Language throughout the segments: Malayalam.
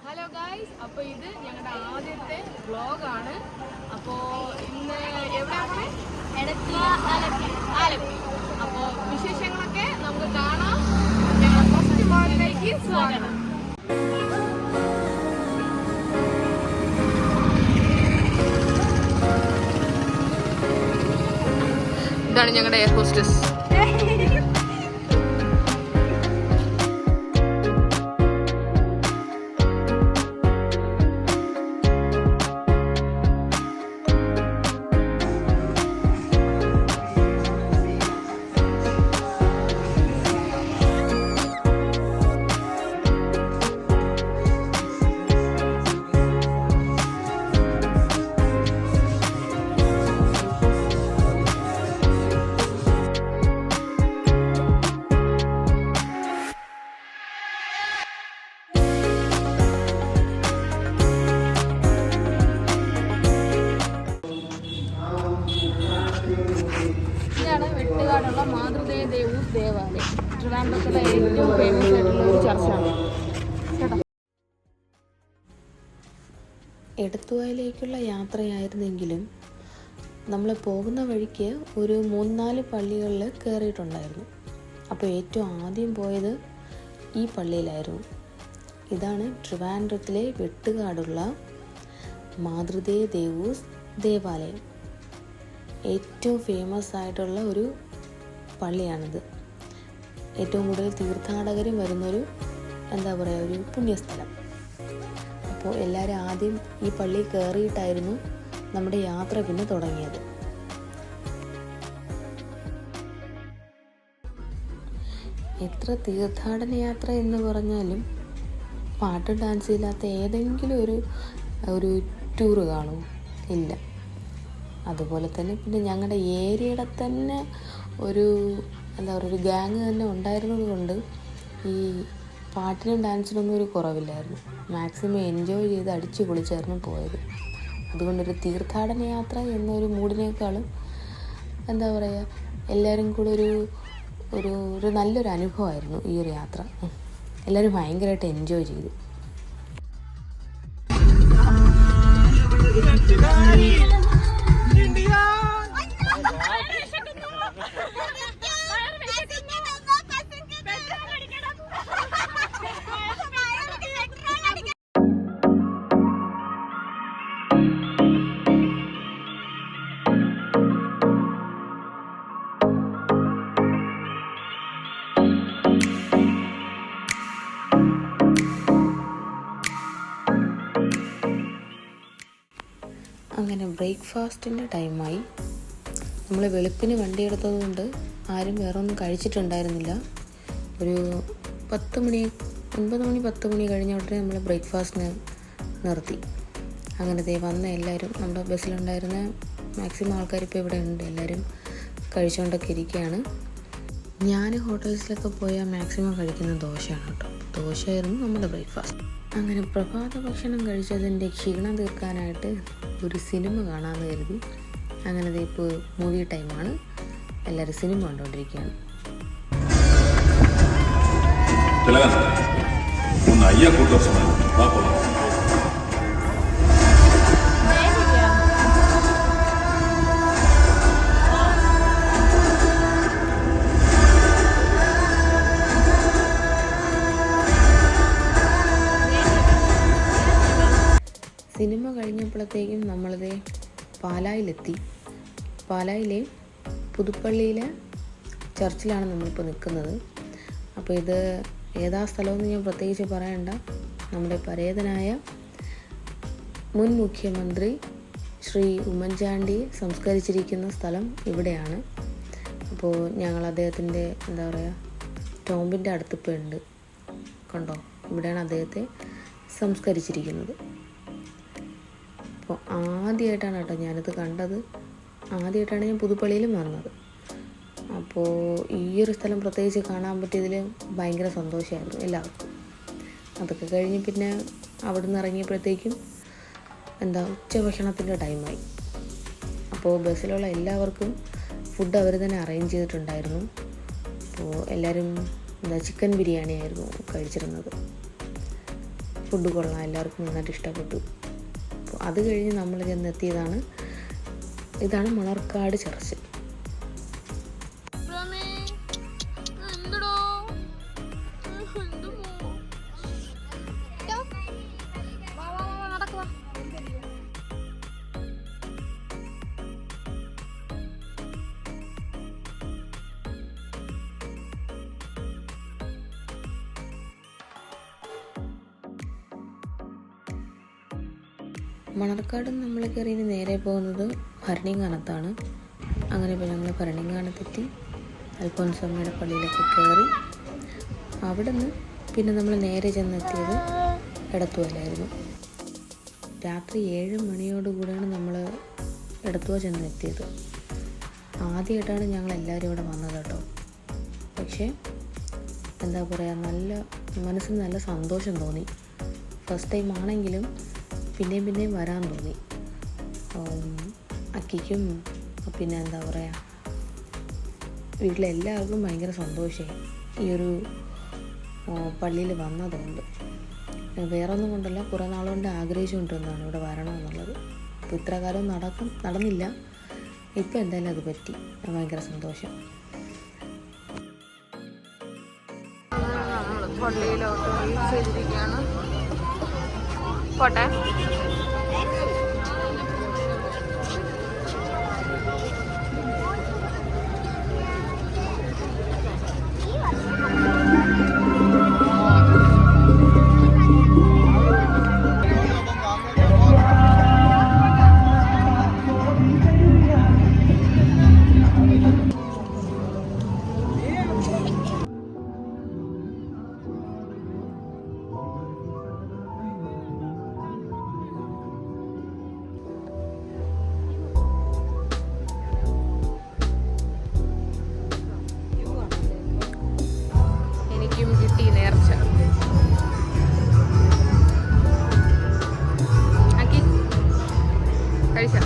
ഹലോ ഗായ്സ്, അപ്പോൾ ഇത് ഞങ്ങളുടെ ആദ്യത്തെ വ്ളോഗാണ്. അപ്പോൾ ഇന്ന് എവിടെയാണ്? ആലപ്പി. അപ്പോൾ വിശേഷങ്ങളൊക്കെ നമുക്ക് കാണാം. ഞങ്ങളുടെ ഫസ്റ്റ് വ്ളോഗിലേക്ക് സ്വാഗതം. ഇതാണ് ഞങ്ങളുടെ എയർ ഹോസ്റ്റസ്. വെട്ടുകാടുള്ള മാതൃദേ ദേവൂസ് ദേവാലയം ട്രിവാൻഡ്രത്തിലെ ഏറ്റവും ഫേമസ് ആയിട്ടുള്ള ഒരു ചർച്ചാണ് കേട്ടോ. എടത്തുവായിലേക്കുള്ള യാത്രയായിരുന്നെങ്കിലും നമ്മൾ പോകുന്ന വഴിക്ക് ഒരു 3-4 പള്ളികളിൽ കയറിയിട്ടുണ്ടായിരുന്നു. അപ്പോൾ ഏറ്റവും ആദ്യം പോയത് ഈ പള്ളിയിലായിരുന്നു. ഇതാണ് ട്രിവാൻഡ്രത്തിലെ വെട്ടുകാടുള്ള മാതൃദേ ദേവൂസ് ദേവാലയം. ഏറ്റവും ഫേമസ് ആയിട്ടുള്ള ഒരു പള്ളിയാണിത്. ഏറ്റവും കൂടുതൽ തീർത്ഥാടകരും വരുന്നൊരു ഒരു പുണ്യസ്ഥലം. അപ്പോൾ എല്ലാവരും ആദ്യം ഈ പള്ളിയിൽ കയറിയിട്ടായിരുന്നു നമ്മുടെ യാത്ര പിന്നെ തുടങ്ങിയത്. എത്ര തീർത്ഥാടന യാത്ര എന്ന് പറഞ്ഞാലും പാട്ട് ഡാൻസ് ഇല്ലാത്ത ഏതെങ്കിലും ഒരു ടൂറ് കാണും? ഇല്ല. അതുപോലെ തന്നെ പിന്നെ ഞങ്ങളുടെ ഏരിയയുടെ തന്നെ ഒരു ഗ്യാങ് തന്നെ ഉണ്ടായിരുന്നത് കൊണ്ട് ഈ പാട്ടിനും ഡാൻസിനൊന്നും ഒരു കുറവില്ലായിരുന്നു. മാക്സിമം എൻജോയ് ചെയ്ത് അടിച്ചു പൊളിച്ചായിരുന്നു പോയത്. അതുകൊണ്ടൊരു തീർത്ഥാടന യാത്ര എന്നൊരു മൂഡിനേക്കാളും എല്ലാവരും കൂടെ ഒരു നല്ലൊരു അനുഭവമായിരുന്നു ഈ ഒരു യാത്ര. എല്ലാവരും ഭയങ്കരമായിട്ട് എൻജോയ് ചെയ്തു. അങ്ങനെ ബ്രേക്ക്ഫാസ്റ്റിൻ്റെ ടൈമായി. നമ്മൾ വെളുപ്പിന് വണ്ടി എടുത്തതുകൊണ്ട് ആരും വേറെ ഒന്നും കഴിച്ചിട്ടുണ്ടായിരുന്നില്ല. ഒരു 9 മണി 10 മണി കഴിഞ്ഞ ഉടനെ നമ്മൾ ബ്രേക്ക്ഫാസ്റ്റിന് നിർത്തി. അങ്ങനെ വന്ന എല്ലാവരും നമ്മുടെ ബസ്സിലുണ്ടായിരുന്ന മാക്സിമം ആൾക്കാർ ഇപ്പോൾ ഇവിടെ ഉണ്ട്. എല്ലാവരും കഴിച്ചുകൊണ്ടൊക്കെ ഇരിക്കുകയാണ്. ഞാൻ ഹോട്ടൽസിലൊക്കെ പോയാൽ മാക്സിമം കഴിക്കുന്ന ദോശയാണ് കേട്ടോ. ദോശയായിരുന്നു നമ്മുടെ ബ്രേക്ക്ഫാസ്റ്റ്. അങ്ങനെ പ്രഭാത ഭക്ഷണം കഴിച്ചതിൻ്റെ ക്ഷീണം തീർക്കാനായിട്ട് ഒരു സിനിമ കാണാമെന്ന് കരുതി. അങ്ങനെ ഇപ്പോൾ മൂവി ടൈമാണ്. എല്ലാവരും സിനിമ കണ്ടുകൊണ്ടിരിക്കുകയാണ്. സിനിമ കഴിഞ്ഞപ്പോഴത്തേക്കും നമ്മളിത് പാലായിലെത്തി. പാലായിലെ പുതുപ്പള്ളിയിലെ ചർച്ചിലാണ് നമ്മളിപ്പോൾ നിൽക്കുന്നത്. അപ്പോൾ ഇത് ഏതാ സ്ഥലമെന്ന് ഞാൻ പ്രത്യേകിച്ച് പറയണ്ട. നമ്മുടെ പരേതനായ മുൻ മുഖ്യമന്ത്രി ശ്രീ ഉമ്മൻചാണ്ടിയെ സംസ്കരിച്ചിരിക്കുന്ന സ്ഥലം ഇവിടെയാണ്. അപ്പോൾ ഞങ്ങൾ അദ്ദേഹത്തിൻ്റെ ടോംബിൻ്റെ അടുത്തിപ്പോൾ ഉണ്ട്. കണ്ടോ, ഇവിടെയാണ് അദ്ദേഹത്തെ സംസ്കരിച്ചിരിക്കുന്നത്. അപ്പോൾ ആദ്യമായിട്ടാണ് കേട്ടോ ഞാനിത് കണ്ടത്. ആദ്യമായിട്ടാണ് ഞാൻ പുതുപ്പള്ളിയിലും വന്നത്. അപ്പോൾ ഈ ഒരു സ്ഥലം പ്രത്യേകിച്ച് കാണാൻ പറ്റിയതിൽ ഭയങ്കര സന്തോഷമായിരുന്നു എല്ലാവർക്കും. അതൊക്കെ കഴിഞ്ഞ് പിന്നെ അവിടെ നിന്ന് ഇറങ്ങിയപ്പോഴത്തേക്കും ഉച്ചഭക്ഷണത്തിൻ്റെ ടൈമായി. അപ്പോൾ ബസ്സിലുള്ള എല്ലാവർക്കും ഫുഡ് അവർ തന്നെ അറേഞ്ച് ചെയ്തിട്ടുണ്ടായിരുന്നു. അപ്പോൾ എല്ലാവരും ചിക്കൻ ബിരിയാണി ആയിരുന്നു കഴിച്ചിരുന്നത്. ഫുഡ് കൊള്ളാം, എല്ലാവർക്കും നന്നായിട്ട് ഇഷ്ടപ്പെട്ടു. അപ്പോൾ അത് കഴിഞ്ഞ് നമ്മൾ ചെന്നെത്തിയതാണ്, ഇതാണ് മണർക്കാട് ചർച്ച്. മണർക്കാട് നമ്മൾ കയറി നേരെ പോകുന്നത് ഭരണിങ്ങാനത്താണ്. അങ്ങനെ ഇപ്പോൾ ഞങ്ങൾ ഭരണിങ്ങാനത്തെത്തി അൽഫോൻസാമ്മയുടെ പള്ളിയിലൊക്കെ കയറി. അവിടെ നിന്ന് പിന്നെ നമ്മൾ നേരെ ചെന്നെത്തിയത് എടത്തുവയിലായിരുന്നു. രാത്രി 7 മണിയോടുകൂടിയാണ് നമ്മൾ എടത്തുവ ചെന്നെത്തിയത്. ആദ്യമായിട്ടാണ് ഞങ്ങളെല്ലാവരും ഇവിടെ വന്നത് കേട്ടോ. പക്ഷേ എന്താ പറയുക, നല്ല മനസ്സിന് നല്ല സന്തോഷം തോന്നി. ഫസ്റ്റ് ടൈം ആണെങ്കിലും പിന്നെയും വരാൻ തോന്നി. അക്കിക്കും പിന്നെ എന്താ പറയുക, വീട്ടിലെല്ലാവർക്കും ഭയങ്കര സന്തോഷമായി ഈ ഒരു പള്ളിയിൽ വന്നതുകൊണ്ട്. വേറെ ഒന്നും കൊണ്ടല്ല, കുറേ നാളുകൊണ്ട് ആഗ്രഹിച്ചുകൊണ്ടിരുന്നതാണ് ഇവിടെ വരണമെന്നുള്ളത്. അപ്പോൾ ഇത്ര കാലം നടന്നില്ല. ഇപ്പോൾ എന്തായാലും അത് പറ്റി. ഭയങ്കര സന്തോഷം. പള്ളിയിലോട്ട് ചെയ്തിരിക്കുകയാണ്. പോട്ടെ. കിട്ടി നേർച്ച. ആക്കി കഴിച്ച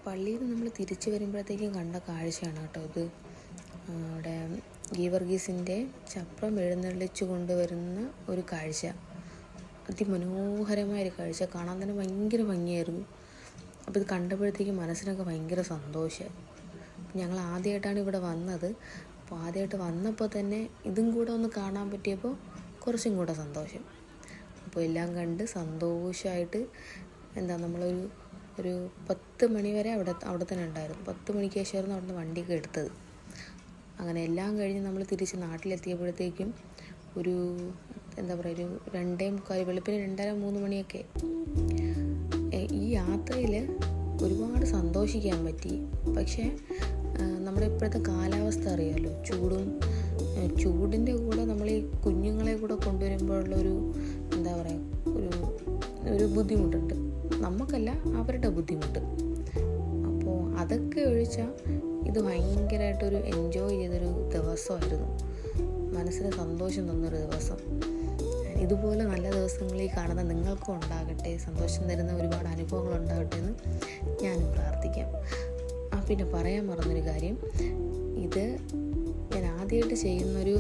പള്ളിയിൽ നമ്മൾ തിരിച്ചു വരുമ്പോഴത്തേക്കും കണ്ട കാഴ്ചയാണ് കേട്ടോ ഇത്. അവിടെ ഗീവർഗീസിൻ്റെ ചപ്രം എഴുന്നള്ളിച്ചു കൊണ്ടുവരുന്ന ഒരു കാഴ്ച. അതിമനോഹരമായൊരു കാഴ്ച, കാണാൻ തന്നെ ഭയങ്കര ഭംഗിയായിരുന്നു. അപ്പോൾ ഇത് കണ്ടപ്പോഴത്തേക്കും മനസ്സിനൊക്കെ ഭയങ്കര സന്തോഷം. ഞങ്ങൾ ആദ്യമായിട്ടാണ് ഇവിടെ വന്നത്. അപ്പോൾ ആദ്യമായിട്ട് വന്നപ്പോൾ തന്നെ ഇതും കൂടെ ഒന്ന് കാണാൻ പറ്റിയപ്പോൾ കുറച്ചും കൂടെ സന്തോഷം. അപ്പോൾ എല്ലാം കണ്ട് സന്തോഷമായിട്ട് നമ്മളൊരു 10 മണി വരെ അവിടെ തന്നെ ഉണ്ടായിരുന്നു. 10 മണിക്ക് ശേഷമായിരുന്നു അവിടെ നിന്ന് വണ്ടിയൊക്കെ എടുത്തത്. അങ്ങനെ എല്ലാം കഴിഞ്ഞ് നമ്മൾ തിരിച്ച് നാട്ടിലെത്തിയപ്പോഴത്തേക്കും ഒരു 2:45 വെളുപ്പിന് 2:30-3 മണിയൊക്കെ. ഈ യാത്രയിൽ ഒരുപാട് സന്തോഷിക്കാൻ പറ്റി. പക്ഷേ നമ്മുടെ ഇപ്പോഴത്തെ കാലാവസ്ഥ അറിയാമല്ലോ, ചൂടിൻ്റെ കൂടെ നമ്മൾ ഈ കുഞ്ഞുങ്ങളെ കൂടെ കൊണ്ടുവരുമ്പോഴുള്ളൊരു ഒരു ബുദ്ധിമുട്ടുണ്ട്. നമുക്കല്ല, അവരുടെ ബുദ്ധിമുട്ട്. അപ്പോൾ അതൊക്കെ ഒഴിച്ചാൽ ഇത് ഭയങ്കരമായിട്ടൊരു എൻജോയ് ചെയ്തൊരു ദിവസമായിരുന്നു. മനസ്സിന് സന്തോഷം തന്നൊരു ദിവസം. ഇതുപോലെ നല്ല ദിവസങ്ങൾ ഈ കാണുന്ന നിങ്ങൾക്കും ഉണ്ടാകട്ടെ, സന്തോഷം തരുന്ന ഒരുപാട് അനുഭവങ്ങൾ ഉണ്ടാകട്ടെ എന്ന് ഞാനും പ്രാർത്ഥിക്കാം. പിന്നെ പറയാൻ മറന്നൊരു കാര്യം, ഇത് ഞാൻ ആദ്യമായിട്ട് ചെയ്യുന്നൊരു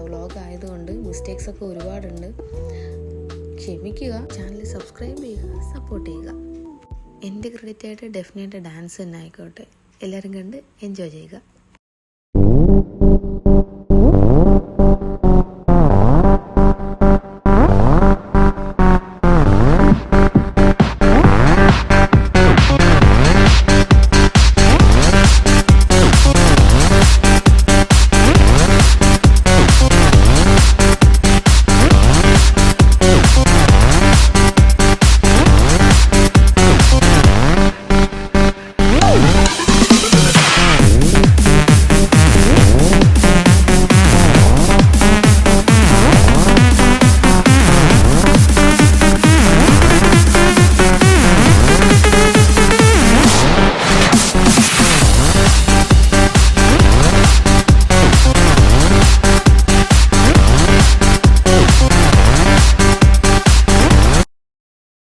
വ്ളോഗ് ആയതുകൊണ്ട് മിസ്റ്റേക്സൊക്കെ ഒരുപാടുണ്ട്, ക്ഷമിക്കുക. ചാനൽ സബ്സ്ക്രൈബ് ചെയ്യുക, സപ്പോർട്ട് ചെയ്യുക. എൻ്റെ ക്രെഡിറ്റായിട്ട് ഡെഫിനറ്റായിട്ട് ഡാൻസ് തന്നെ ആയിക്കോട്ടെ. എല്ലാവരും കണ്ട് എൻജോയ് ചെയ്യുക.